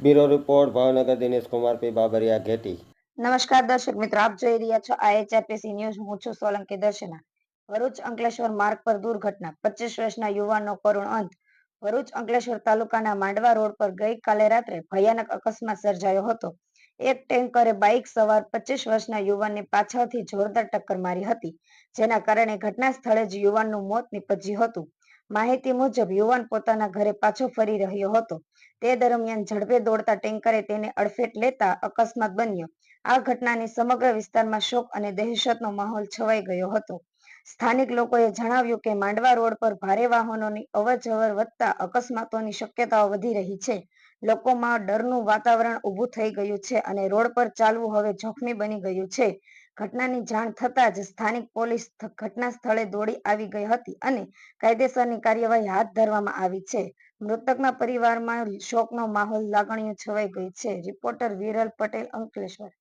Bureau report Bhavnagar Dinesh Kumar પી બાબરિયા ઘેટી। નમસ્કાર દર્શક મિત્રો, આપ જોઈ રહ્યા છો IHRPC ન્યૂઝ। હું છું સોલંકી દર્શના। ભરૂચ અંકલેશ્વર માર્ગ પર દુર્ઘટના, 25 વર્ષના યુવાનનો કરુણ અંત। ભરૂચ અંકલેશ્વર તાલુકાના માંડવા રોડ પર ગઈકાલે રાત્રે ભયાનક અકસ્માત સર્જાયો હતો। એક ટેન્કરે બાઇક સવાર 25 વર્ષના યુવાનને પાછળથી જોરદાર ટક્કર મારી હતી, જેના કારણે ઘટના સ્થળે જ યુવાનનું મોત નીપજ્યું હતું। માહિતી મુજબ યુવાન પોતાના ઘરે પાછો ફરી રહ્યો હતો, તે દરમિયાન ઝડપે દોડતા ટેન્કરે તેને અડફેટ લેતા અકસ્માત બન્યો। આ ઘટનાની સમગ્ર વિસ્તારમાં શોક અને દહેશતનો માહોલ છવાઈ ગયો હતો। સ્થાનિક લોકોએ જણાવ્યું કે માંડવા રોડ પર ભારે વાહનોની અવરજવર વધતા અકસ્માતોની શક્યતાઓ વધી રહી છે। લોકોમાં ડરનું વાતાવરણ ઊભું થઈ ગયું છે અને રોડ પર ચાલવું હવે જોખમી બની ગયું છે। ઘટનાની જાણ થતાં જ સ્થાનિક પોલીસ ઘટના સ્થળે દોડી આવી ગઈ હતી અને કાયદેસરની કાર્યવાહી હાથ ધરવામાં આવી છે। મૃતકના પરિવારમાં શોકનો માહોલ, લાગણીઓ છવાઈ ગઈ છે। રિપોર્ટર વિરલ પટેલ, અંકલેશ્વર।